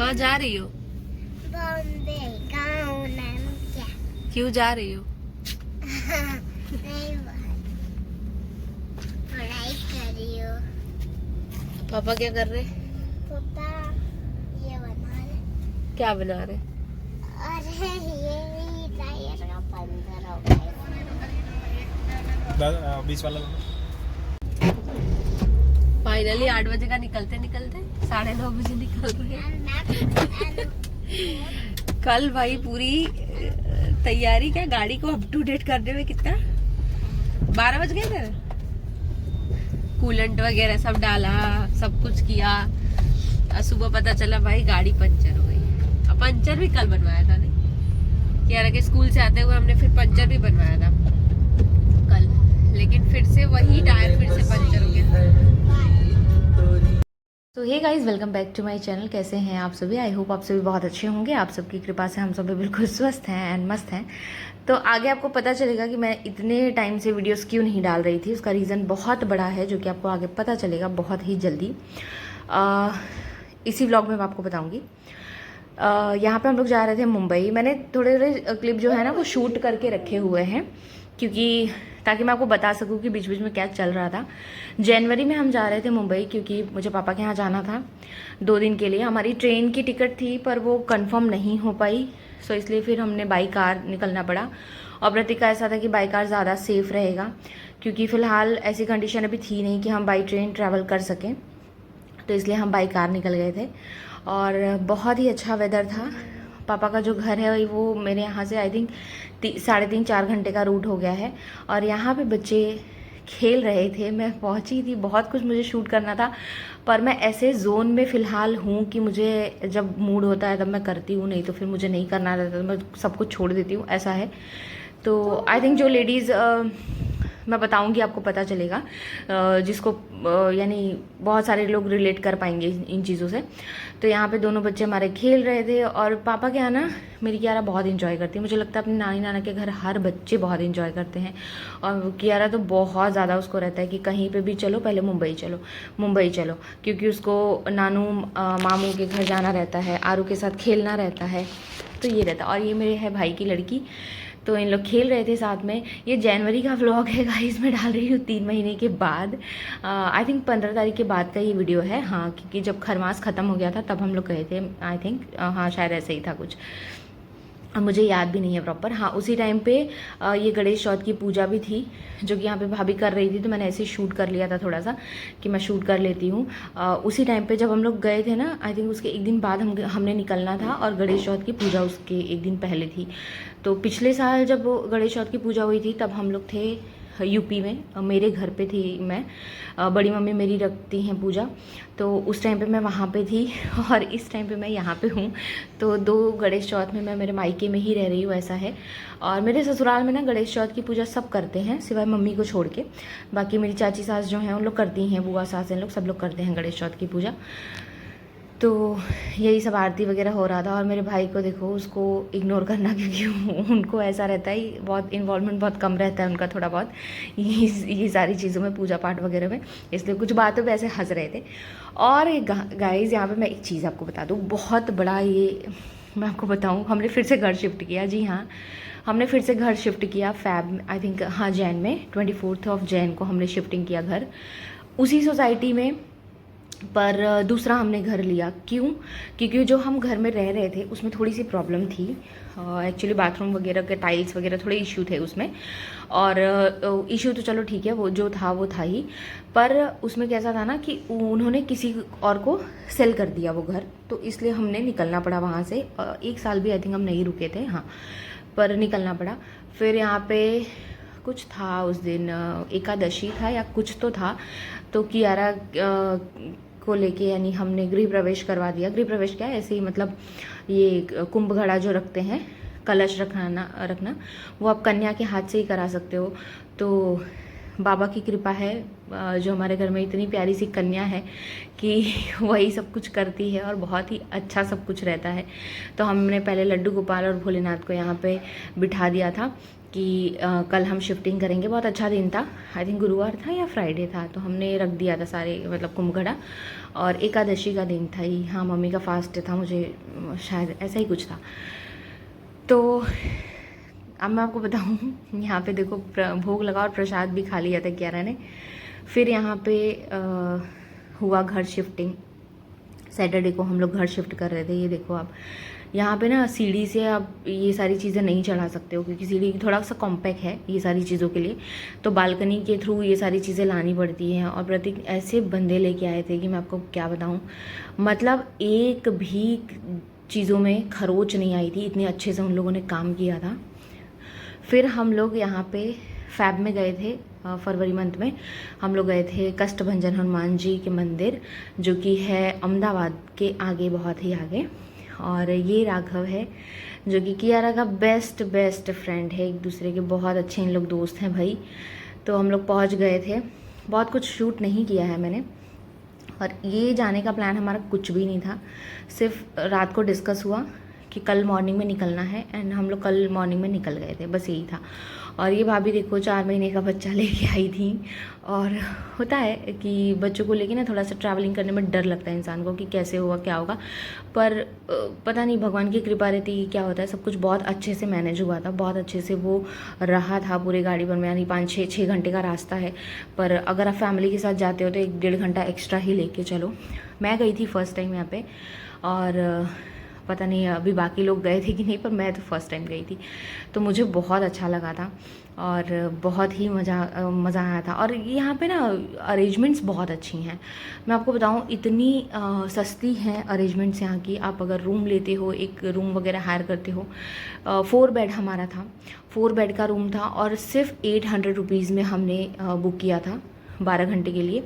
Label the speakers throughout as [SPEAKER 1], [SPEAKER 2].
[SPEAKER 1] कहाँ जा रही हो?
[SPEAKER 2] बॉम्बे गाँव नाम क्या?
[SPEAKER 1] क्यों जा रही हो?
[SPEAKER 2] नहीं पढ़ाई कर रही हो।
[SPEAKER 1] पापा क्या कर रहे?
[SPEAKER 2] पापा ये बना रहे।
[SPEAKER 1] क्या बना रहे?
[SPEAKER 2] अरे ये टायर का पंचर हो गया।
[SPEAKER 3] 20 वाला
[SPEAKER 1] फाइनली 8 बजे का निकलते 9:30 बजे निकल रहे हैं। कल भाई पूरी तैयारी क्या, गाड़ी को अप टू डेट करने में कितना 12 बज गए थे। कूलेंट वगैरह सब डाला, सब कुछ किया। सुबह पता चला भाई गाड़ी पंचर हो गई। अब पंचर भी कल बनवाया था, नहीं कह रहा कि स्कूल से आते हुए हमने फिर पंचर भी बनवाया था कल, लेकिन फिर से वही टायर फिर से पंचर हो गया। तो hey guys, welcome back to my channel. कैसे हैं आप सभी? आई होप आप सभी बहुत अच्छे होंगे। आप सबकी कृपा से हम सभी बिल्कुल स्वस्थ हैं एंड मस्त हैं। तो आगे आपको पता चलेगा कि मैं इतने टाइम से वीडियोस क्यों नहीं डाल रही थी। उसका रीज़न बहुत बड़ा है जो कि आपको आगे पता चलेगा बहुत ही जल्दी। इसी व्लॉग में मैं आपको बताऊँगी। यहाँ पे हम लोग जा रहे थे मुंबई। मैंने थोड़े थोड़े क्लिप जो है ना वो शूट करके रखे हुए हैं, क्योंकि ताकि मैं आपको बता सकूं कि बीच बीच में क्या चल रहा था। जनवरी में हम जा रहे थे मुंबई, क्योंकि मुझे पापा के यहाँ जाना था 2 दिन के लिए। हमारी ट्रेन की टिकट थी पर वो कंफर्म नहीं हो पाई, सो इसलिए फिर हमने बाई कार निकलना पड़ा। और प्रतीक का ऐसा था कि बाई कार ज़्यादा सेफ़ रहेगा, क्योंकि फ़िलहाल ऐसी कंडीशन अभी थी नहीं कि हम बाई ट्रेन ट्रैवल कर सकें, तो इसलिए हम बाई कार निकल गए थे। और बहुत ही अच्छा वेदर था। पापा का जो घर है वो मेरे यहाँ से आई थिंक 3.5-4 घंटे का रूट हो गया है। और यहाँ पे बच्चे खेल रहे थे। मैं पहुँची थी, बहुत कुछ मुझे शूट करना था, पर मैं ऐसे जोन में फ़िलहाल हूँ कि मुझे जब मूड होता है तब मैं करती हूँ, नहीं तो फिर मुझे नहीं करना रहता, तो मैं सब कुछ छोड़ देती हूँ, ऐसा है। तो आई थिंक जो लेडीज़ मैं बताऊंगी आपको पता चलेगा, जिसको यानी बहुत सारे लोग रिलेट कर पाएंगे इन चीज़ों से। तो यहाँ पे दोनों बच्चे हमारे खेल रहे थे। और पापा के यहाँ ना मेरी कियारा बहुत इन्जॉय करती है। मुझे लगता है अपनी नानी नाना के घर हर बच्चे बहुत इन्जॉय करते हैं, और कियारा तो बहुत ज़्यादा उसको रहता है कि कहीं पे भी चलो, पहले मुंबई चलो, मुंबई चलो, क्योंकि उसको नानू मामू के घर जाना रहता है, आरू के साथ खेलना रहता है, तो ये रहता है। और ये मेरे है भाई की लड़की, तो इन लोग खेल रहे थे साथ में। ये जनवरी का व्लॉग है गाइस, मैं डाल रही हूँ 3 महीने के बाद। आई थिंक 15 तारीख के बाद का ये वीडियो है, हाँ, क्योंकि जब खरमास ख़त्म हो गया था तब हम लोग गए थे, आई थिंक, हाँ शायद ऐसे ही था कुछ, मुझे याद भी नहीं है प्रॉपर। हाँ, उसी टाइम पे ये गणेश चौथ की पूजा भी थी, जो कि यहाँ पे भाभी कर रही थी, तो मैंने ऐसे ही शूट कर लिया था थोड़ा सा कि मैं शूट कर लेती हूँ। उसी टाइम पे जब हम लोग गए थे ना, आई थिंक उसके एक दिन बाद हमने निकलना था, और गणेश चौथ की पूजा उसके एक दिन पहले थी। तो पिछले साल जब गणेश चौथ की पूजा हुई थी तब हम लोग थे यूपी में, मेरे घर पे थी मैं, बड़ी मम्मी मेरी रखती हैं पूजा, तो उस टाइम पे मैं वहाँ पे थी, और इस टाइम पे मैं यहाँ पे हूँ। तो 2 गणेश चौथ में मैं मेरे मायके में ही रह रही हूँ, ऐसा है। और मेरे ससुराल में ना गणेश चौथ की पूजा सब करते हैं सिवाय मम्मी को छोड़ के। बाकी मेरी चाची सास जो हैं उन लोग करती हैं, बुआ सास इन लोग सब लोग करते हैं गणेश चौथ की पूजा। तो यही सब आरती वगैरह हो रहा था। और मेरे भाई को देखो, उसको इग्नोर करना, क्योंकि उनको ऐसा रहता है, बहुत इन्वॉल्वमेंट बहुत कम रहता है उनका, थोड़ा बहुत ये सारी चीज़ों में, पूजा पाठ वगैरह में, इसलिए कुछ बातों पे ऐसे हंस रहे थे। और गाइस यहाँ पे मैं एक चीज़ आपको बता दूँ, बहुत बड़ा ये मैं आपको बताऊँ, हमने फिर से घर शिफ्ट किया। जी हाँ, हमने फिर से घर शिफ्ट किया फ़ैब, आई थिंक, हाँ, जैन में 24 जैन को हमने शिफ्टिंग किया घर, उसी सोसाइटी में, पर दूसरा हमने घर लिया। क्यों? क्योंकि जो हम घर में रह रहे थे उसमें थोड़ी सी प्रॉब्लम थी। एक्चुअली बाथरूम वगैरह के टाइल्स वगैरह थोड़े इशू थे उसमें, और इशू तो चलो ठीक है, वो जो था वो था ही, पर उसमें कैसा था ना कि उन्होंने किसी और को सेल कर दिया वो घर, तो इसलिए हमने निकलना पड़ा वहाँ से। 1 साल भी आई थिंक हम नहीं रुके थे, हाँ, पर निकलना पड़ा। फिर यहाँ पे कुछ था उस दिन, एकादशी था या कुछ तो था, तो कियारा को लेके, यानी हमने गृह प्रवेश करवा दिया। गृह प्रवेश क्या है, ऐसे ही मतलब ये कुंभ घड़ा जो रखते हैं, कलश रखना, वो आप कन्या के हाथ से ही करा सकते हो। तो बाबा की कृपा है, जो हमारे घर में इतनी प्यारी सी कन्या है कि वही सब कुछ करती है, और बहुत ही अच्छा सब कुछ रहता है। तो हमने पहले लड्डू गोपाल और भोलेनाथ को यहाँ पे बिठा दिया था, कि कल हम शिफ्टिंग करेंगे। बहुत अच्छा दिन था, आई थिंक गुरुवार था या फ्राइडे था, तो हमने रख दिया था सारे मतलब कुंभकड़ा, और एकादशी का दिन था ही, हाँ मम्मी का फास्ट था, मुझे शायद ऐसा ही कुछ था। तो अब मैं आपको बताऊँ, यहाँ पे देखो भोग लगा और प्रसाद भी खा लिया था कियारा ने। फिर यहाँ पे हुआ घर शिफ्टिंग। सैटरडे को हम लोग घर शिफ्ट कर रहे थे। ये देखो आप, यहाँ पे ना सीढ़ी से आप ये सारी चीज़ें नहीं चढ़ा सकते हो, क्योंकि सीढ़ी थोड़ा सा कॉम्पैक्ट है ये सारी चीज़ों के लिए, तो बालकनी के थ्रू ये सारी चीज़ें लानी पड़ती हैं। और प्रतीक ऐसे बंदे लेके आए थे कि मैं आपको क्या बताऊँ, मतलब एक भी चीज़ों में खरोच नहीं आई थी, इतने अच्छे से उन लोगों ने काम किया था। फिर हम लोग यहाँ पे फैब में गए थे, फरवरी मंथ में हम लोग गए थे कष्टभंजन हनुमान जी के मंदिर, जो कि है अहमदाबाद के आगे, बहुत ही आगे। और ये राघव है जो कि कियारा का बेस्ट फ्रेंड है, एक दूसरे के बहुत अच्छे इन लोग दोस्त हैं भाई। तो हम लोग पहुँच गए थे, बहुत कुछ शूट नहीं किया है मैंने, और ये जाने का प्लान हमारा कुछ भी नहीं था, सिर्फ रात को डिस्कस हुआ कि कल मॉर्निंग में निकलना है, एंड हम लोग कल मॉर्निंग में निकल गए थे, बस यही था। और ये भाभी देखो 4 महीने का बच्चा लेके आई थी। और होता है कि बच्चों को लेके ना थोड़ा सा ट्रैवलिंग करने में डर लगता है इंसान को कि कैसे होगा क्या होगा, पर पता नहीं भगवान की कृपा रहती है, क्या होता है, सब कुछ बहुत अच्छे से मैनेज हुआ था, बहुत अच्छे से वो रहा था पूरे गाड़ी पर में। यानी 5-6 घंटे का रास्ता है, पर अगर आप फैमिली के साथ जाते हो तो 1-1.5 घंटा एक्स्ट्रा ही लेके चलो। मैं गई थी फर्स्ट टाइम यहाँ पे, और पता नहीं अभी बाकी लोग गए थे कि नहीं, पर मैं तो फर्स्ट टाइम गई थी, तो मुझे बहुत अच्छा लगा था और बहुत ही मज़ा आया था। और यहाँ पे ना अरेंजमेंट्स बहुत अच्छी हैं, मैं आपको बताऊँ, इतनी सस्ती हैं अरेंजमेंट्स यहाँ की। आप अगर रूम लेते हो, एक रूम वगैरह हायर करते हो, 4 बेड हमारा था, 4 बेड का रूम था, और सिर्फ 800 रुपीज़ में हमने बुक किया था 12 घंटे के लिए।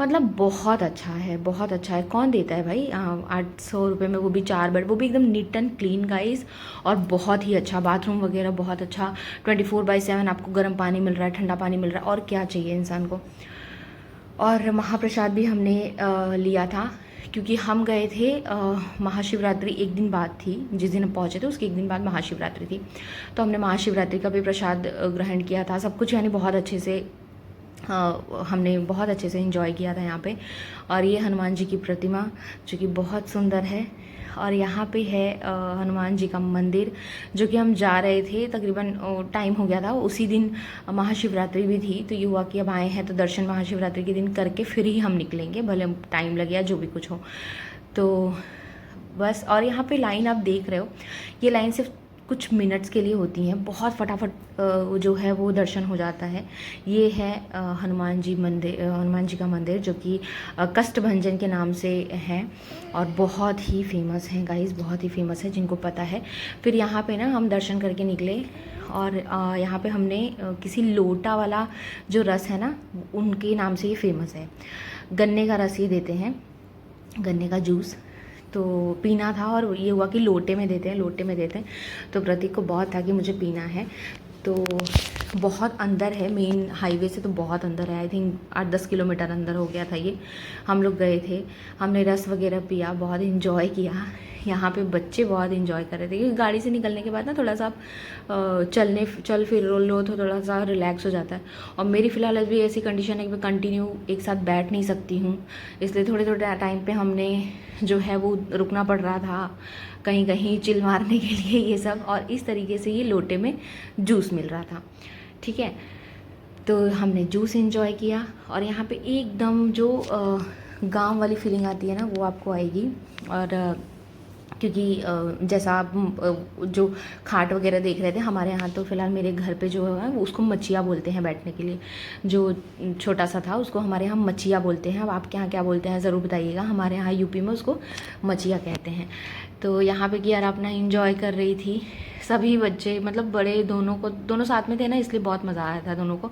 [SPEAKER 1] मतलब बहुत अच्छा है, बहुत अच्छा है। कौन देता है भाई 800 रुपये में, वो भी 4 बेड, वो भी एकदम नीट एंड क्लीन गाइस, और बहुत ही अच्छा बाथरूम वगैरह, बहुत अच्छा। 24/7 आपको गर्म पानी मिल रहा है, ठंडा पानी मिल रहा है, और क्या चाहिए इंसान को। और महाप्रसाद भी हमने लिया था, क्योंकि हम गए थे महाशिवरात्रि एक दिन बाद थी, जिस दिन हम पहुँचे थे उसके एक दिन बाद महाशिवरात्रि थी, तो हमने महाशिवरात्रि का भी प्रसाद ग्रहण किया था। सब कुछ यानी बहुत अच्छे से हमने बहुत अच्छे से एंजॉय किया था यहाँ पे। और ये हनुमान जी की प्रतिमा जो कि बहुत सुंदर है, और यहाँ पे है हनुमान जी का मंदिर, जो कि हम जा रहे थे, तकरीबन टाइम हो गया था, उसी दिन महाशिवरात्रि भी थी, तो ये हुआ कि अब आए हैं तो दर्शन महाशिवरात्रि के दिन करके फिर ही हम निकलेंगे, भले टाइम लगे या जो भी कुछ हो। तो बस, और यहाँ पे लाइन आप देख रहे हो, ये लाइन सिर्फ कुछ मिनट्स के लिए होती हैं, बहुत फटाफट जो है वो दर्शन हो जाता है। ये है हनुमान जी मंदिर, हनुमान जी का मंदिर, जो कि कष्टभंजन के नाम से है, और बहुत ही फेमस है गाइस, बहुत ही फेमस है जिनको पता है। फिर यहाँ पे ना हम दर्शन करके निकले, और यहाँ पे हमने किसी लोटा वाला जो रस है ना, उनके नाम से ये फेमस है। गन्ने का रस ये देते हैं, गन्ने का जूस, तो पीना था, और ये हुआ कि लोटे में देते हैं, तो प्रतीक को बहुत था कि मुझे पीना है। तो बहुत अंदर है, मेन हाईवे से तो बहुत अंदर है, आई थिंक 8-10 किलोमीटर अंदर हो गया था ये। हम लोग गए थे, हमने रस वगैरह पिया, बहुत इन्जॉय किया। यहाँ पे बच्चे बहुत इन्जॉय कर रहे थे, क्योंकि गाड़ी से निकलने के बाद ना थोड़ा सा चल फिर लो तो थोड़ा सा रिलैक्स हो जाता है। और मेरी फ़िलहाल अभी ऐसी कंडीशन है कि मैं कंटिन्यू एक साथ बैठ नहीं सकती हूँ, इसलिए थोड़े टाइम पे हमने जो है वो रुकना पड़ रहा था, कहीं कहीं चिल मारने के लिए ये सब। और इस तरीके से ये लोटे में जूस मिल रहा था, ठीक है, तो हमने जूस एंजॉय किया। और यहाँ पे एकदम जो गांव वाली फीलिंग आती है ना, वो आपको आएगी। और क्योंकि जैसा आप जो खाट वगैरह देख रहे थे, हमारे यहाँ तो फ़िलहाल मेरे घर पे जो है वो उसको मचिया बोलते हैं बैठने के लिए, जो छोटा सा था उसको हमारे यहाँ मचिया बोलते हैं। अब आपके यहाँ क्या बोलते हैं ज़रूर बताइएगा, हमारे यहाँ यूपी में उसको मचिया कहते हैं। तो यहाँ पे कियारा अपना एंजॉय कर रही थी, सभी बच्चे मतलब बड़े दोनों साथ में थे ना, इसलिए बहुत मज़ा आया था दोनों को।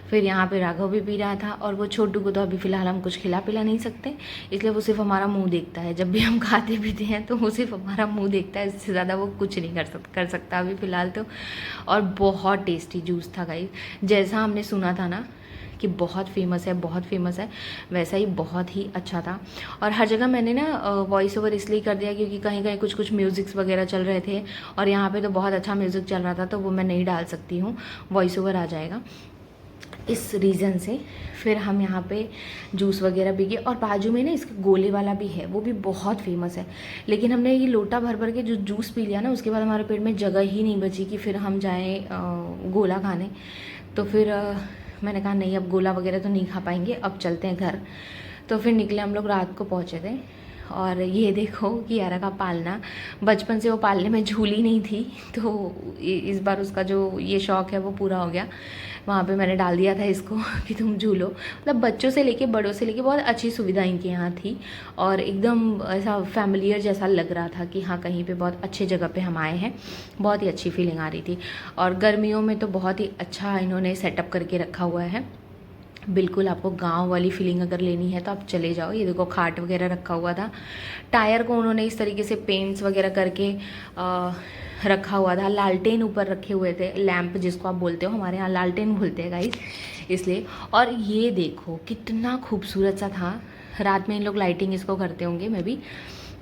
[SPEAKER 1] फिर यहाँ पे राघव भी पी रहा था, और वो छोटू को तो अभी फ़िलहाल हम कुछ खिला पिला नहीं सकते, इसलिए वो सिर्फ हमारा मुंह देखता है। जब भी हम खाते पीते हैं तो वो सिर्फ हमारा मुंह देखता है, इससे ज़्यादा वो कुछ नहीं कर सकता अभी फ़िलहाल तो। और बहुत टेस्टी जूस था गाइस, जैसा हमने सुना था ना कि बहुत फेमस है, बहुत फेमस है, वैसा ही बहुत ही अच्छा था। और हर जगह मैंने ना वॉइस ओवर इसलिए कर दिया क्योंकि कहीं कहीं कुछ कुछ म्यूज़िक्स वगैरह चल रहे थे और यहाँ पे तो बहुत अच्छा म्यूज़िक चल रहा था, तो वो मैं नहीं डाल सकती हूँ, वॉइस ओवर आ जाएगा, इस रीज़न से। फिर हम यहाँ पे जूस वगैरह पी गए और बाजू में ना इसका गोले वाला भी है, वो भी बहुत फेमस है। लेकिन हमने ये लोटा भर भर के जो जूस पी लिया ना, उसके बाद हमारे पेट में जगह ही नहीं बची कि फिर हम जाएँ गोला खाने। तो फिर मैंने कहा नहीं, अब गोला वगैरह तो नहीं खा पाएंगे, अब चलते हैं घर। तो फिर निकले हम लोग, रात को पहुँचे थे। और ये देखो कियारा का पालना, बचपन से वो पालने में झूली नहीं थी, तो इस बार उसका जो ये शौक़ है वो पूरा हो गया। वहाँ पे मैंने डाल दिया था इसको कि तुम झूलो। मतलब बच्चों से लेके बड़ों से लेके बहुत अच्छी सुविधा इनके यहाँ थी और एकदम ऐसा फैमिलियर जैसा लग रहा था कि हाँ कहीं पे बहुत अच्छे जगह पे हम आए हैं, बहुत ही अच्छी फीलिंग आ रही थी। और गर्मियों में तो बहुत ही अच्छा इन्होंने सेटअप करके रखा हुआ है, बिल्कुल आपको गांव वाली फीलिंग अगर लेनी है तो आप चले जाओ। ये देखो खाट वगैरह रखा हुआ था, टायर को उन्होंने इस तरीके से पेंट्स वगैरह करके रखा हुआ था, लालटेन ऊपर रखे हुए थे, लैंप जिसको आप बोलते हो, हमारे यहाँ लालटेन बोलते हैं गाइस, इसलिए। और ये देखो कितना खूबसूरत सा था, रात में इन लोग लाइटिंग इसको करते होंगे, मैं भी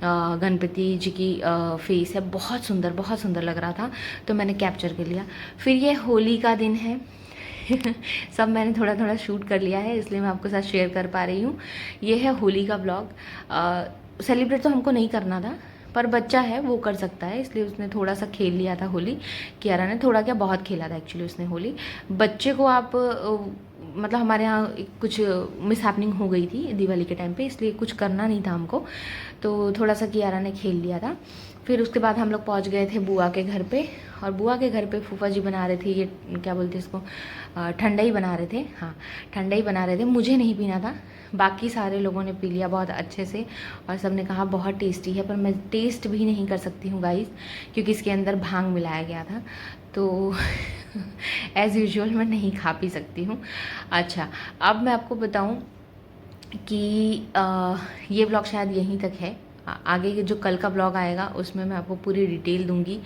[SPEAKER 1] गणपति जी की फेस है, बहुत सुंदर लग रहा था, तो मैंने कैप्चर कर लिया। फिर ये होली का दिन है सब मैंने थोड़ा थोड़ा शूट कर लिया है, इसलिए मैं आपके साथ शेयर कर पा रही हूँ। ये है होली का ब्लॉग। सेलिब्रेट तो हमको नहीं करना था, पर बच्चा है वो कर सकता है, इसलिए उसने थोड़ा सा खेल लिया था होली। कियारा ने थोड़ा क्या बहुत खेला था एक्चुअली उसने होली। बच्चे को आप मतलब हमारे यहाँ कुछ मिसहैपनिंग हो गई थी दिवाली के टाइम पे, इसलिए कुछ करना नहीं था हमको, तो थोड़ा सा कियारा ने खेल लिया था। फिर उसके बाद हम लोग पहुँच गए थे बुआ के घर पे, और बुआ के घर पे फूफा जी बना रहे थे, ये क्या बोलते हैं इसको, ठंडाई बना रहे थे। हाँ, ठंडाई बना रहे थे, मुझे नहीं पीना था, बाकी सारे लोगों ने पी लिया बहुत अच्छे से, और सब ने कहा बहुत टेस्टी है, पर मैं टेस्ट भी नहीं कर सकती हूँ गाइस, क्योंकि इसके अंदर भांग मिलाया गया था, तो एज़ यूजुअल मैं नहीं खा पी सकती हूँ। अच्छा, अब मैं आपको बताऊँ कि ये ब्लॉग शायद यहीं तक है। आगे के जो कल का ब्लॉग आएगा उसमें मैं आपको पूरी डिटेल दूंगी,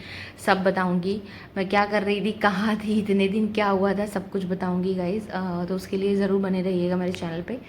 [SPEAKER 1] सब बताऊंगी, मैं क्या कर रही थी, कहाँ थी इतने दिन, क्या हुआ था, सब कुछ बताऊंगी गाइज़। तो उसके लिए ज़रूर बने रहिएगा मेरे चैनल पे।